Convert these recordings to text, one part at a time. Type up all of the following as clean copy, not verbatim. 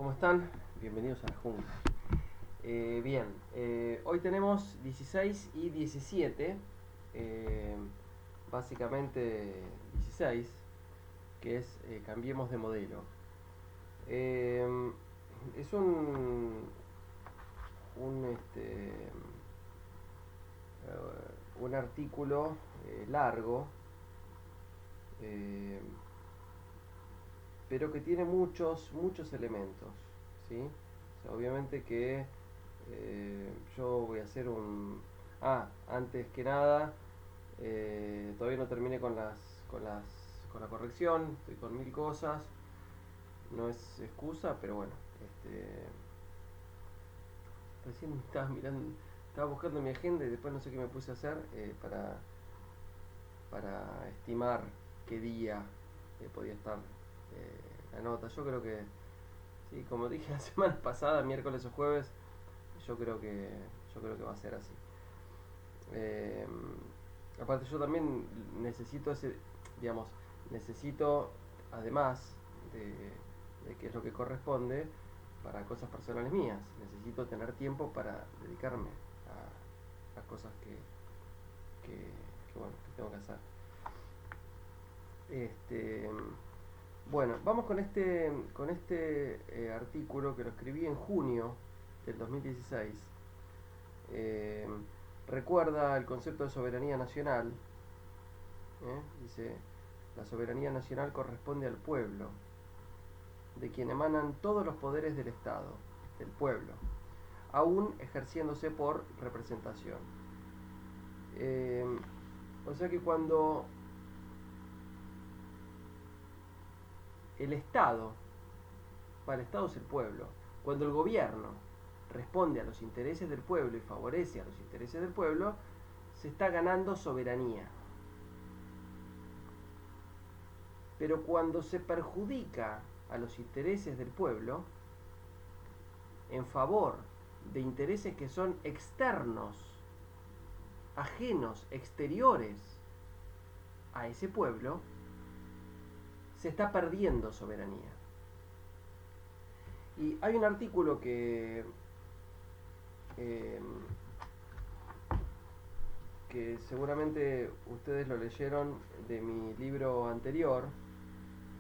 ¿Cómo están? Bienvenidos a la jungla. Bien, hoy tenemos 16 y 17, eh, básicamente 16, que es cambiemos de modelo. Eh, es un un artículo largo, eh, pero que tiene muchos elementos, ¿sí? O sea, obviamente que yo voy a hacer un... antes que nada, todavía no terminé con la corrección, estoy con mil cosas, no es excusa, pero bueno, recién estaba mirando, estaba buscando mi agenda y después no sé qué me puse a hacer para estimar qué día podía estar la nota. Yo creo que, sí, como dije la semana pasada, miércoles o jueves, yo creo que, yo creo que va a ser así. Eh, Aparte yo también necesito digamos, necesito, además de que es lo que corresponde, para cosas personales mías, necesito tener tiempo para dedicarme a las cosas bueno, que tengo que hacer. Este, bueno, vamos con este artículo que lo escribí en junio del 2016. Eh, Recuerda el concepto de soberanía nacional. Dice, la soberanía nacional corresponde al pueblo, de quien emanan todos los poderes del Estado, del pueblo, aún ejerciéndose por representación. Eh, o sea que cuando el Estado, para el Estado es el pueblo, cuando el gobierno responde a los intereses del pueblo y favorece a los intereses del pueblo, se está ganando soberanía. Pero cuando se perjudica a los intereses del pueblo en favor de intereses que son externos, ajenos, exteriores a ese pueblo, se está perdiendo soberanía. Y hay un artículo eh, que seguramente ustedes lo leyeron de mi libro anterior,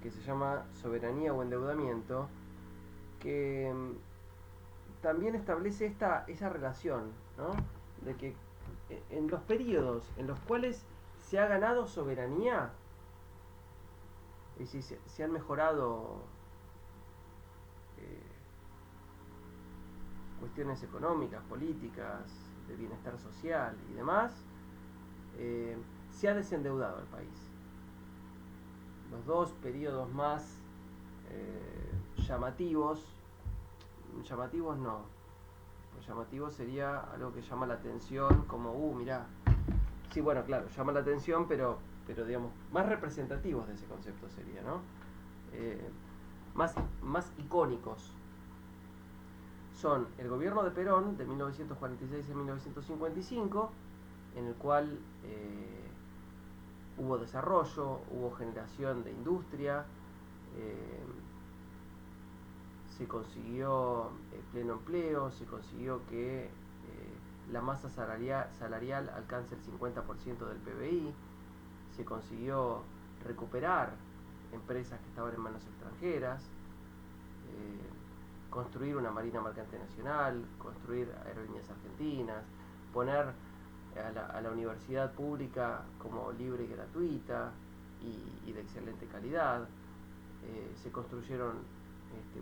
que se llama Soberanía o Endeudamiento, que también establece esa relación, ¿no? De que en los periodos en los cuales se ha ganado soberanía, es decir, se han mejorado eh, cuestiones económicas, políticas, de bienestar social y demás, se ha desendeudado el país. Los dos periodos más llamativos no, lo llamativo sería algo que llama la atención, como, mirá, sí, bueno, claro, llama la atención, pero digamos, más representativos de ese concepto sería, ¿no? Eh, más icónicos son el gobierno de Perón de 1946 a 1955, en el cual hubo desarrollo, hubo generación de industria, eh, se consiguió pleno empleo, se consiguió que la masa salarial alcance el 50% del PBI, se consiguió recuperar empresas que estaban en manos extranjeras, construir una marina mercante nacional, construir aerolíneas argentinas, poner a la universidad pública como libre y gratuita y de excelente calidad. Se construyeron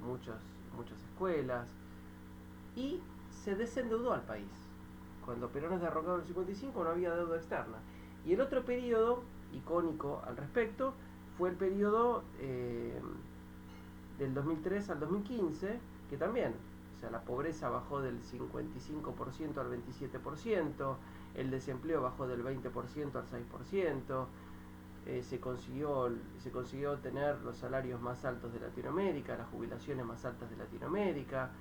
muchas escuelas y se desendeudó al país. Cuando Perón es derrocado en el 55 no había deuda externa. Y el otro periodo icónico al respecto fue el periodo del 2003 al 2015, que también, o sea, la pobreza bajó del 55% al 27%, el desempleo bajó del 20% al 6%, se consiguió tener los salarios más altos de Latinoamérica, las jubilaciones más altas de Latinoamérica,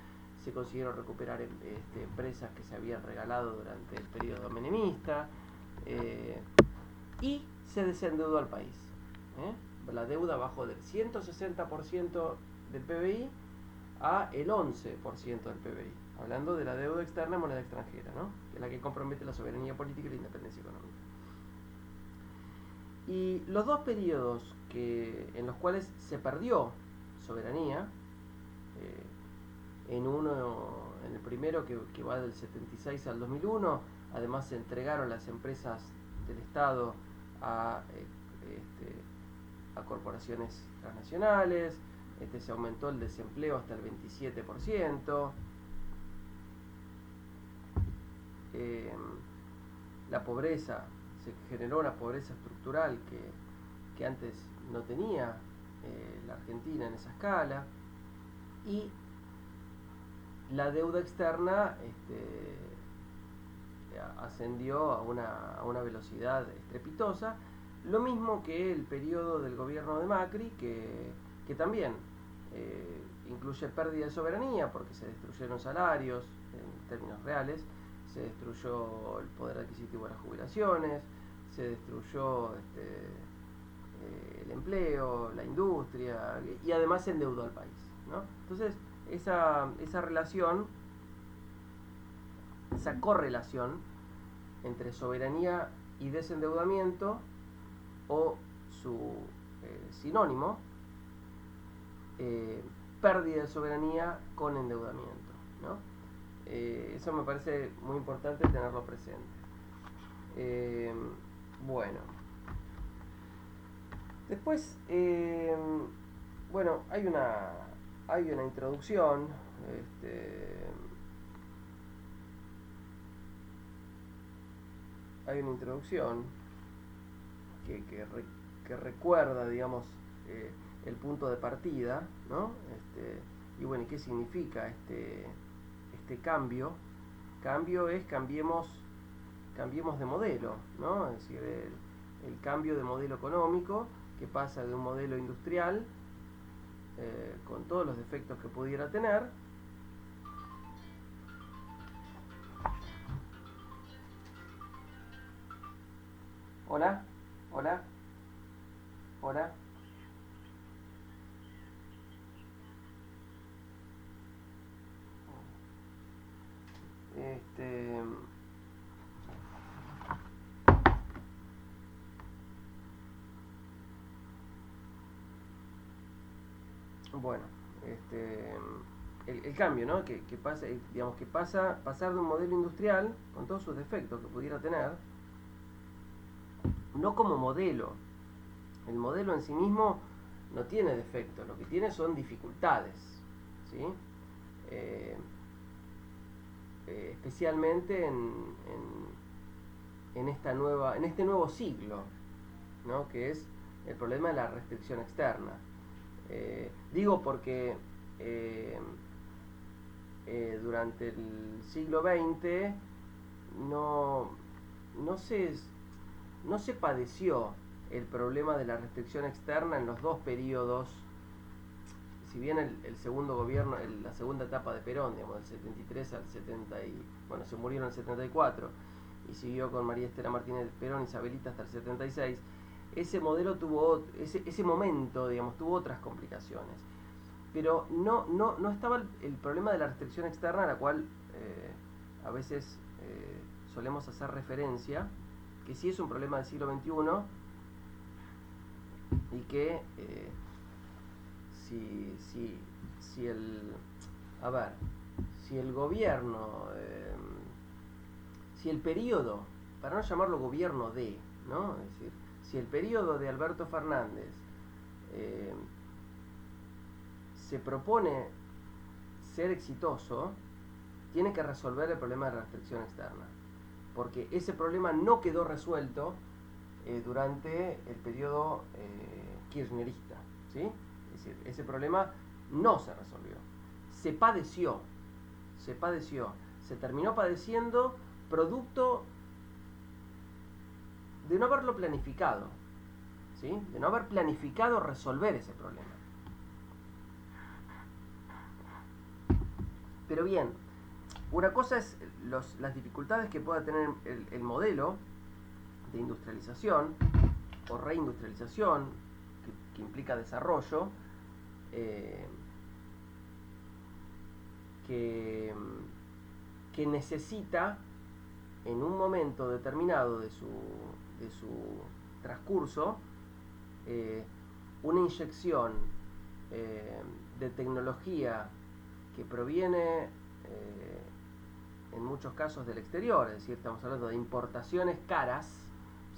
se consiguieron recuperar empresas que se habían regalado durante el periodo menemista, y se desendeudó al país. La deuda bajó del 160% del PBI a el 11% del PBI, hablando de la deuda externa en moneda extranjera, ¿no? Que es la que compromete la soberanía política y la independencia económica. Y los dos periodos en los cuales se perdió soberanía, en el primero que va del 76 al 2001, además se entregaron las empresas del Estado a corporaciones transnacionales, se aumentó el desempleo hasta el 27%, la pobreza, se generó una pobreza estructural que antes no tenía la Argentina en esa escala, y la deuda externa ascendió a una velocidad estrepitosa, lo mismo que el periodo del gobierno de Macri, que también incluye pérdida de soberanía porque se destruyeron salarios en términos reales, se destruyó el poder adquisitivo de las jubilaciones, se destruyó el empleo, la industria, y además se endeudó al país, ¿no? Entonces, esa relación, esa correlación entre soberanía y desendeudamiento, o su sinónimo, pérdida de soberanía con endeudamiento, ¿no? Eso me parece muy importante tenerlo presente. Bueno, después, bueno, hay una introducción, hay una introducción que recuerda, digamos, el punto de partida, ¿no? Y bueno, ¿qué significa este cambio? Cambio es cambiemos de modelo, ¿no? Es decir, el cambio de modelo económico, que pasa de un modelo industrial con todos los defectos que pudiera tener, hola, hola, hola. Bueno, el cambio, ¿no? Que pasa, digamos, que pasar de un modelo industrial con todos sus defectos que pudiera tener, no como modelo. El modelo en sí mismo no tiene defectos, lo que tiene son dificultades, ¿sí? Especialmente en este nuevo siglo, ¿no? Que es el problema de la restricción externa. Digo porque durante el siglo XX no, no, se, no se padeció el problema de la restricción externa en los dos periodos. Si bien el segundo gobierno, la segunda etapa de Perón, digamos, del 73 al 70, bueno, se murieron en el 74, y siguió con María Estela Martínez Perón, Isabelita, hasta el 76, ese modelo ese momento, digamos, tuvo otras complicaciones. Pero no estaba el problema de la restricción externa, a la cual a veces solemos hacer referencia, que sí es un problema del siglo XXI, y que si el gobierno, si el periodo, para no llamarlo gobierno de, ¿no? Es decir, si el periodo de Alberto Fernández se propone ser exitoso, tiene que resolver el problema de la restricción externa, porque ese problema no quedó resuelto durante el periodo kirchnerista, ¿sí? Es decir, ese problema no se resolvió, se padeció, se terminó padeciendo producto de no haberlo planificado, ¿sí? De no haber planificado resolver ese problema. Pero bien, una cosa es las dificultades que pueda tener el modelo de industrialización o reindustrialización, que implica desarrollo, que necesita en un momento determinado de su transcurso una inyección de tecnología que proviene en muchos casos del exterior, es decir, estamos hablando de importaciones caras,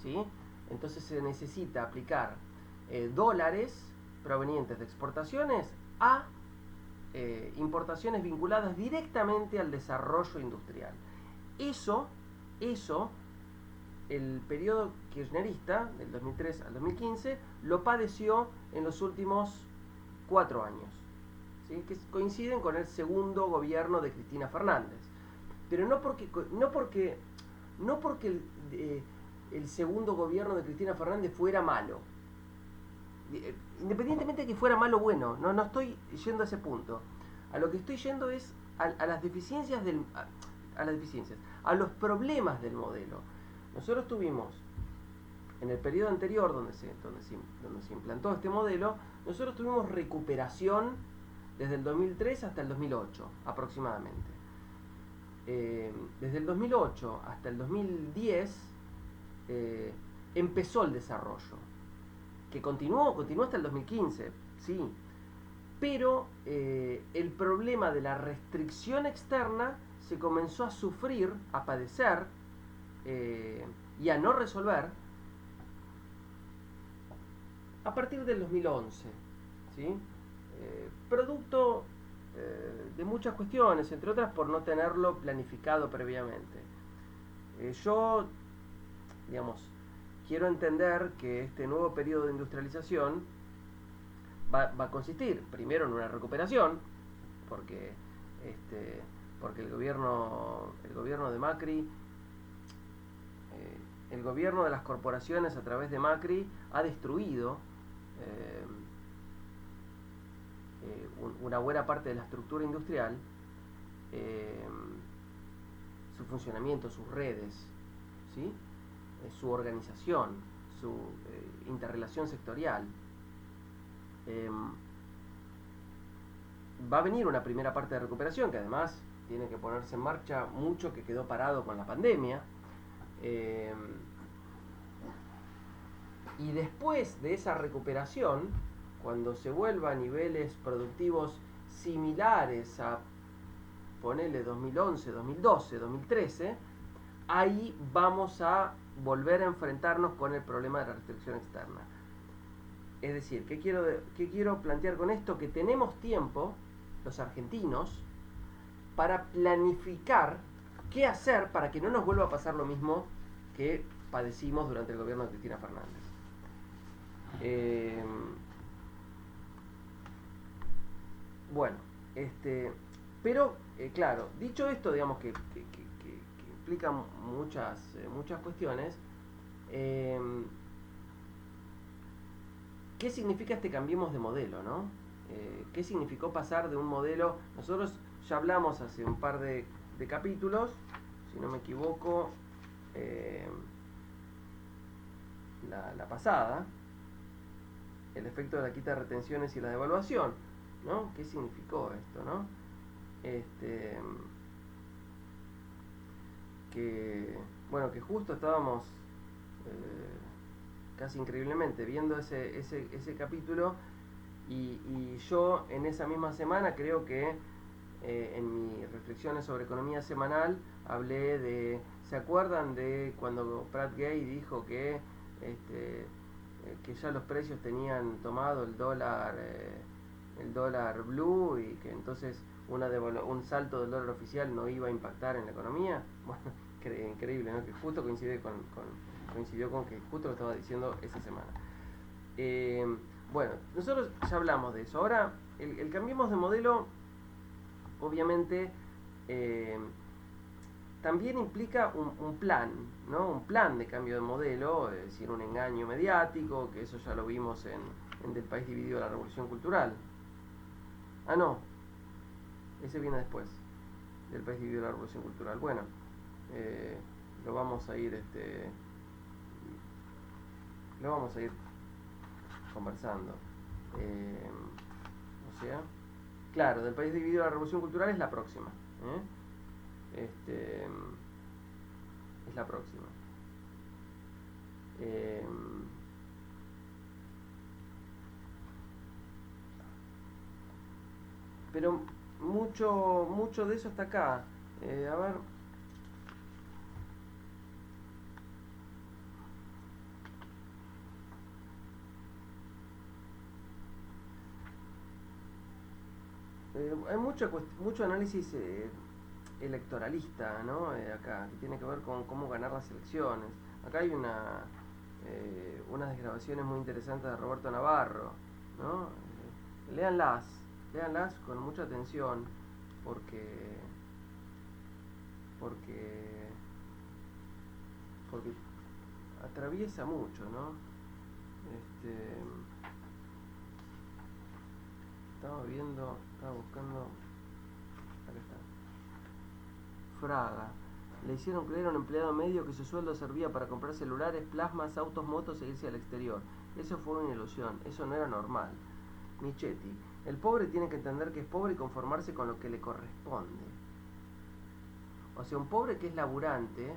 ¿sí? Entonces se necesita aplicar dólares provenientes de exportaciones a importaciones vinculadas directamente al desarrollo industrial. Eso, el periodo kirchnerista, del 2003 al 2015, lo padeció en los últimos 4 años, ¿sí? Que coinciden con el segundo gobierno de Cristina Fernández. Pero no porque el segundo gobierno de Cristina Fernández fuera malo. Independientemente de que fuera malo o bueno, no estoy yendo a ese punto. A lo que estoy yendo es a las deficiencias a los problemas del modelo. Nosotros tuvimos, en el periodo anterior donde se implantó este modelo, nosotros tuvimos recuperación desde el 2003 hasta el 2008 aproximadamente. Desde el 2008 hasta el 2010 empezó el desarrollo, que continuó hasta el 2015, sí, pero el problema de la restricción externa se comenzó a sufrir, a padecer y a no resolver a partir del 2011, ¿sí? Producto de muchas cuestiones, entre otras por no tenerlo planificado previamente. Yo, digamos, quiero entender que este nuevo periodo de industrialización va a consistir primero en una recuperación, porque el gobierno de Macri, el gobierno de las corporaciones a través de Macri ha destruido una buena parte de la estructura industrial, su funcionamiento, sus redes, ¿sí? Su organización, su interrelación sectorial. Va a venir una primera parte de recuperación que además tiene que ponerse en marcha mucho que quedó parado con la pandemia. Y después de esa recuperación, cuando se vuelva a niveles productivos similares a, ponele 2011, 2012, 2013, ahí vamos a volver a enfrentarnos con el problema de la restricción externa. Es decir, ¿qué quiero plantear con esto? Que tenemos tiempo, los argentinos, para planificar qué hacer para que no nos vuelva a pasar lo mismo que padecimos durante el gobierno de Cristina Fernández. Bueno, pero claro, dicho esto, digamos que implica muchas cuestiones. ¿Qué significa este cambiemos de modelo, no? ¿Qué significó pasar de un modelo? Nosotros ya hablamos hace un par de capítulos, si no me equivoco, la pasada, el efecto de la quita de retenciones y la devaluación, ¿no? ¿Qué significó esto, no? Que justo estábamos casi increíblemente viendo ese capítulo y yo en esa misma semana creo que en mis reflexiones sobre economía semanal hablé de, ¿se acuerdan de cuando Pratt Gay dijo que ya los precios tenían tomado el dólar blue y que entonces un salto del dólar oficial no iba a impactar en la economía? Bueno, increíble, ¿no? Que justo coincidió con que justo lo estaba diciendo esa semana. Bueno, nosotros ya hablamos de eso. Ahora, el cambiemos de modelo, obviamente, también implica un plan, ¿no? Un plan de cambio de modelo, es decir, un engaño mediático, que eso ya lo vimos en Del País Dividido, la Revolución Cultural. Ah, no, ese viene después, Del País Dividido, la Revolución Cultural. Bueno, lo vamos a ir conversando. O sea, Claro, del país dividido la revolución cultural es la próxima. Este, es la próxima. Eh, pero mucho de eso está acá. A ver. Hay mucho análisis electoralista, ¿no? Acá, que tiene que ver con cómo ganar las elecciones. Acá hay unas desgrabaciones muy interesantes de Roberto Navarro, ¿no? Léanlas, léanlas con mucha atención, porque, porque, porque atraviesa mucho, ¿no? Este, estaba buscando, acá está. Fraga. Le hicieron creer a un empleado medio que su sueldo servía para comprar celulares, plasmas, autos, motos e irse al exterior. Eso fue una ilusión, eso no era normal. Michetti. El pobre tiene que entender que es pobre y conformarse con lo que le corresponde. O sea, un pobre que es laburante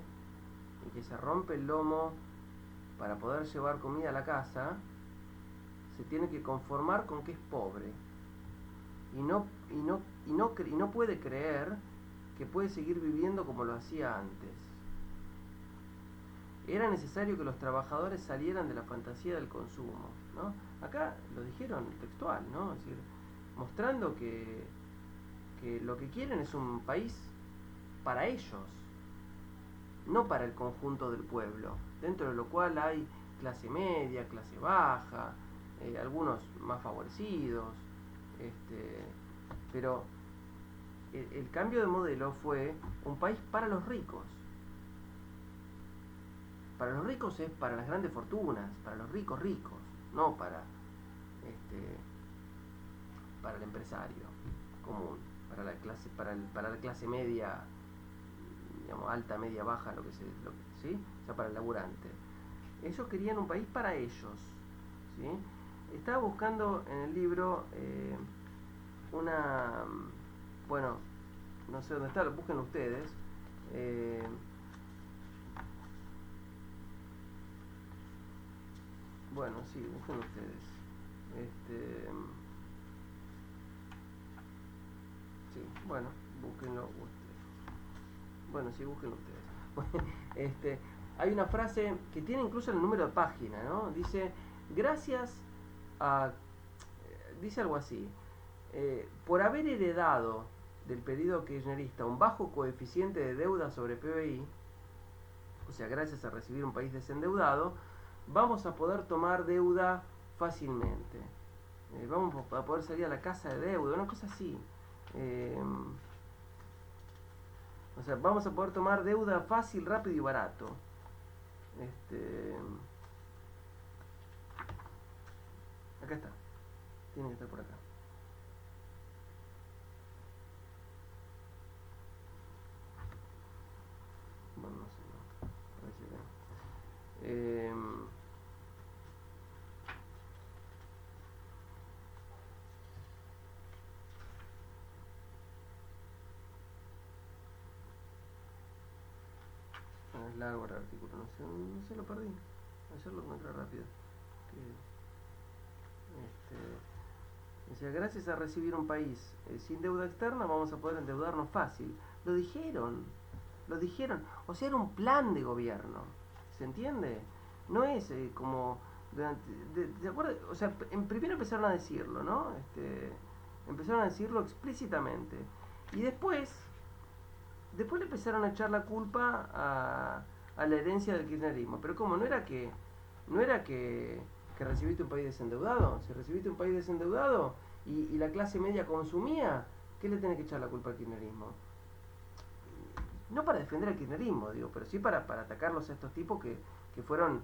y que se rompe el lomo para poder llevar comida a la casa, se tiene que conformar con que es pobre. Y no puede creer que puede seguir viviendo como lo hacía antes. Era necesario que los trabajadores salieran de la fantasía del consumo, ¿no? Acá lo dijeron textual, ¿no? Es decir, mostrando que lo que quieren es un país para ellos, no para el conjunto del pueblo, dentro de lo cual hay clase media, clase baja, algunos más favorecidos, pero el cambio de modelo fue un país para los ricos. Para los ricos es para las grandes fortunas, para los ricos ricos, no este, para el empresario común, para la clase media, digamos, alta, media, baja, ¿sí? O sea, para el laburante. Ellos querían un país para ellos, ¿sí? Estaba buscando en el libro bueno, no sé dónde está, busquen ustedes. Eh, bueno, sí, busquen ustedes. Este, sí, bueno, búsquenlo ustedes. Bueno, sí, búsquenlo ustedes. Hay una frase que tiene incluso el número de página, ¿no? Dice, gracias a... dice algo así, por haber heredado del periodo kirchnerista un bajo coeficiente de deuda sobre PBI, o sea, gracias a recibir un país desendeudado, vamos a poder tomar deuda fácilmente. Vamos a poder salir a la casa de deuda, una cosa así. O sea, vamos a poder tomar deuda fácil, rápido y barato. Acá está. Tiene que estar por acá. Bueno, no sé. A ver si es largo el artículo, no sé, lo perdí. Ayer lo encontré rápido. Decía, gracias a recibir un país sin deuda externa vamos a poder endeudarnos fácil. Lo dijeron. O sea, era un plan de gobierno. ¿Se entiende? No es como... ¿De acuerdo? O sea, primero empezaron a decirlo, ¿no? Empezaron a decirlo explícitamente. Y después le empezaron a echar la culpa a la herencia del kirchnerismo. Pero como no era que recibiste un país desendeudado. Si recibiste un país desendeudado y la clase media consumía, ¿qué le tenés que echar la culpa al kirchnerismo? No para defender al kirchnerismo, digo, pero sí para atacarlos a estos tipos que fueron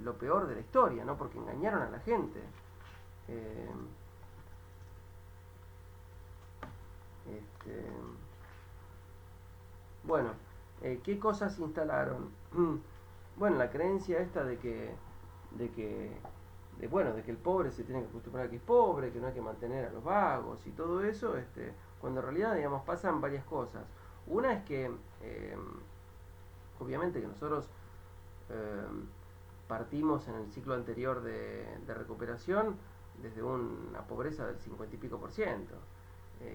lo peor de la historia, ¿no? Porque engañaron a la gente. Eh, este, bueno, ¿qué cosas instalaron? Bueno, la creencia esta de que de que el pobre se tiene que acostumbrar a que es pobre, que no hay que mantener a los vagos y todo eso, cuando en realidad, digamos, pasan varias cosas. Una es que, obviamente que nosotros eh, partimos en el ciclo anterior de recuperación desde una pobreza del 50 y pico por ciento.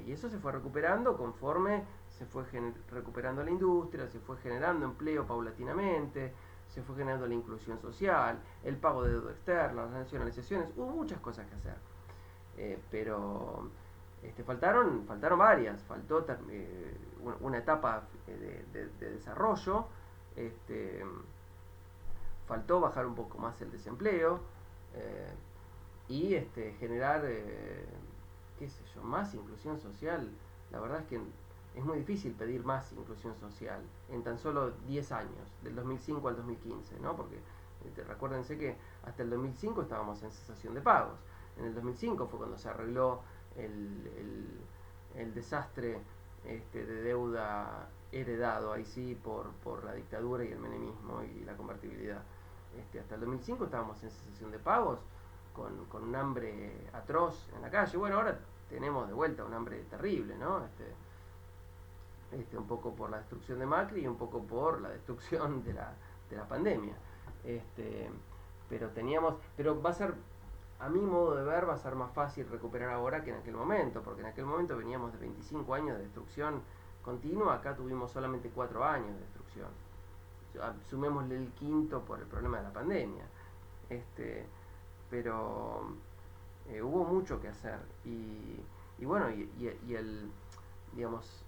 Y eso se fue recuperando conforme se fue recuperando la industria, se fue generando empleo paulatinamente, se fue generando la inclusión social, el pago de deuda externa, las nacionalizaciones, hubo muchas cosas que hacer. Pero faltaron varias, faltó una etapa de desarrollo, este, faltó bajar un poco más el desempleo eh, y generar, qué sé yo, más inclusión social. La verdad es que es muy difícil pedir más inclusión social en tan solo 10 años, del 2005 al 2015, ¿no? Porque recuérdense que hasta el 2005 estábamos en cesación de pagos. En el 2005 fue cuando se arregló el desastre de deuda heredado ahí sí por la dictadura y el menemismo y la convertibilidad. Hasta el 2005 estábamos en cesación de pagos con un hambre atroz en la calle. Bueno, ahora tenemos de vuelta un hambre terrible, ¿no? Un poco por la destrucción de Macri y un poco por la destrucción de la pandemia. Este, pero va a ser, a mi modo de ver, va a ser más fácil recuperar ahora que en aquel momento, porque en aquel momento veníamos de 25 años de destrucción continua, acá tuvimos solamente 4 años de destrucción. Sumémosle el quinto por el problema de la pandemia. Pero hubo mucho que hacer y bueno, y el, digamos,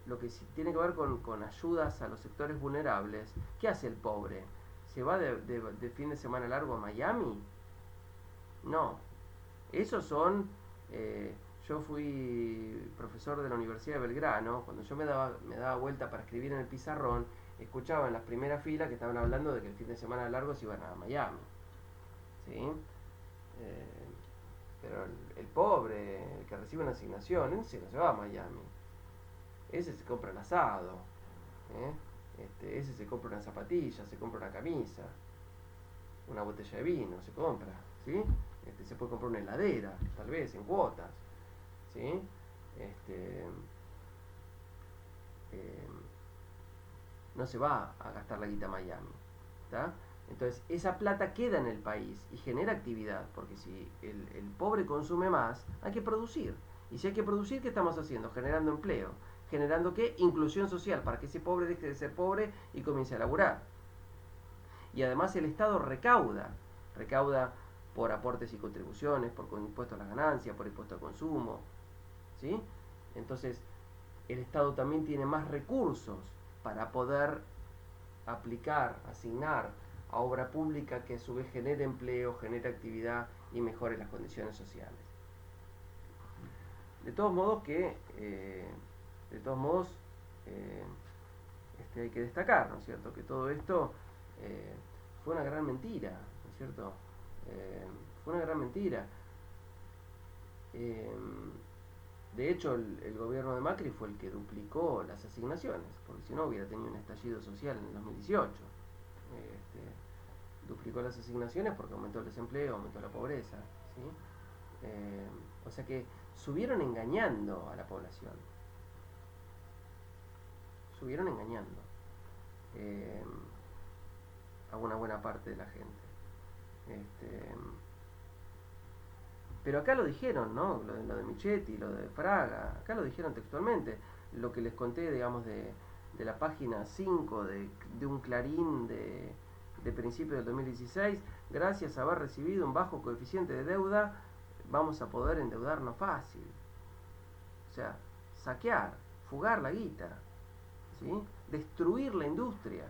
lo que tiene que ver con ayudas a los sectores vulnerables, ¿qué hace el pobre? ¿Se va de fin de semana largo a Miami? No. Esos son... yo fui profesor de la Universidad de Belgrano. Cuando yo me daba vuelta para escribir en el pizarrón, escuchaba en las primeras filas que estaban hablando de que el fin de semana largo se iban a Miami. ¿Sí? Pero el pobre, el que recibe una asignación, ese no se va a Miami. Ese se compra el asado. ¿Eh? Ese se compra una zapatilla, se compra una camisa, una botella de vino, se compra. ¿Sí? Se puede comprar una heladera, tal vez, en cuotas. ¿Sí? Eh, no se va a gastar la guita a Miami. ¿Está? Entonces, esa plata queda en el país y genera actividad, porque si el pobre consume más, hay que producir. Y si hay que producir, ¿qué estamos haciendo? Generando empleo. ¿Generando qué? Inclusión social, para que ese pobre deje de ser pobre y comience a laburar. Y además el Estado recauda por aportes y contribuciones, por impuestos a las ganancias, por impuestos al consumo. ¿Sí? Entonces, el Estado también tiene más recursos para poder aplicar, asignar a obra pública que a su vez genere empleo, genere actividad y mejore las condiciones sociales. De todos modos hay que destacar, ¿no es cierto?, que todo esto fue una gran mentira, ¿no es cierto? Fue una gran mentira. De hecho, el gobierno de Macri fue el que duplicó las asignaciones, porque si no hubiera tenido un estallido social en el 2018. Duplicó las asignaciones porque aumentó el desempleo, aumentó la pobreza. ¿Sí? O sea que subieron engañando a la población. Subieron engañando a una buena parte de la gente. Pero acá lo dijeron, ¿no? Lo de Michetti, lo de Fraga, acá lo dijeron textualmente. Lo que les conté, digamos, de la página 5 de un Clarín de principios del 2016, gracias a haber recibido un bajo coeficiente de deuda, vamos a poder endeudarnos fácil. O sea, saquear, fugar la guita, ¿sí? Destruir la industria.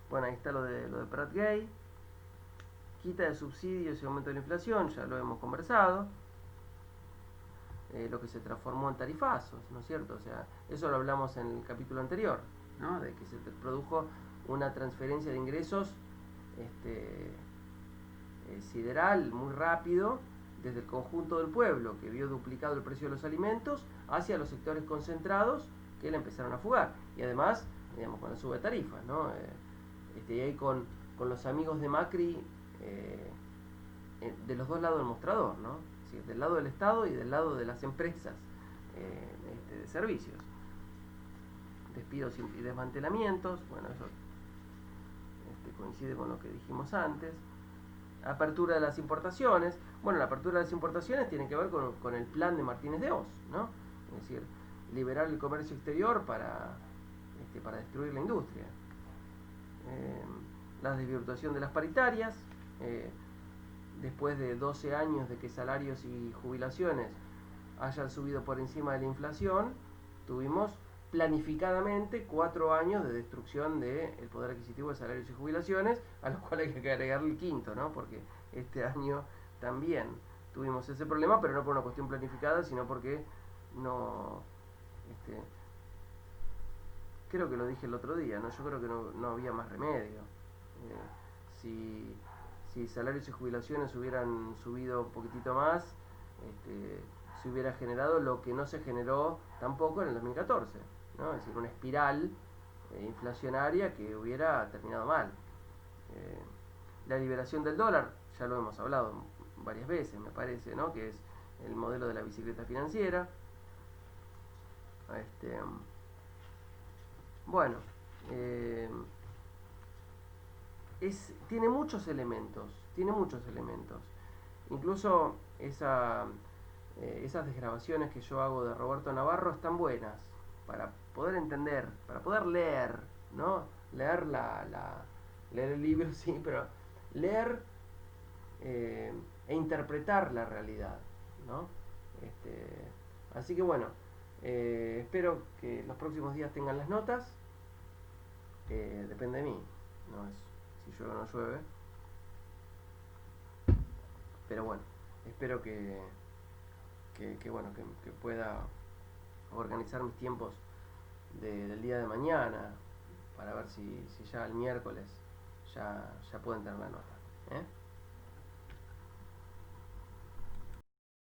Bueno, ahí está lo de Prat Gay. Quita de subsidios y aumento de la inflación, ya lo hemos conversado. Lo que se transformó en tarifazos, ¿no es cierto? O sea, eso lo hablamos en el capítulo anterior, ¿no? De que se produjo una transferencia de ingresos sideral muy rápido desde el conjunto del pueblo, que vio duplicado el precio de los alimentos, hacia los sectores concentrados que le empezaron a fugar. Y además, digamos, con la suba de tarifas, ¿no? Y ahí con los amigos de Macri de los dos lados del mostrador, ¿no? Es decir, del lado del Estado y del lado de las empresas de servicios. Despidos y desmantelamientos, bueno, eso coincide con lo que dijimos antes. Apertura de las importaciones. Bueno, la apertura de las importaciones tiene que ver con el plan de Martínez de Oz, ¿no? Es decir, liberar el comercio exterior para destruir la industria. La desvirtuación de las paritarias. Después de 12 años de que salarios y jubilaciones hayan subido por encima de la inflación, tuvimos planificadamente 4 años de destrucción del poder adquisitivo de salarios y jubilaciones, a los cuales hay que agregarle el quinto, ¿no? Porque este año también tuvimos ese problema, pero no por una cuestión planificada, sino porque no... creo que lo dije el otro día, ¿no? Yo creo que no había más remedio. Si salarios y jubilaciones hubieran subido un poquitito más, se hubiera generado lo que no se generó tampoco en el 2014, ¿no? Es decir, una espiral inflacionaria que hubiera terminado mal. La liberación del dólar, ya lo hemos hablado varias veces, me parece, ¿no? Que es el modelo de la bicicleta financiera. Bueno, tiene muchos elementos, Incluso esas desgrabaciones que yo hago de Roberto Navarro están buenas para poder entender, para poder leer, ¿no? Leer leer el libro, sí, pero leer e interpretar la realidad, ¿no? Así que bueno, espero que los próximos días tengan las notas. Depende de mí, no es si llueve o no llueve, pero bueno, espero que pueda organizar mis tiempos del día de mañana para ver si ya el miércoles ya pueden tener la nota, ¿eh?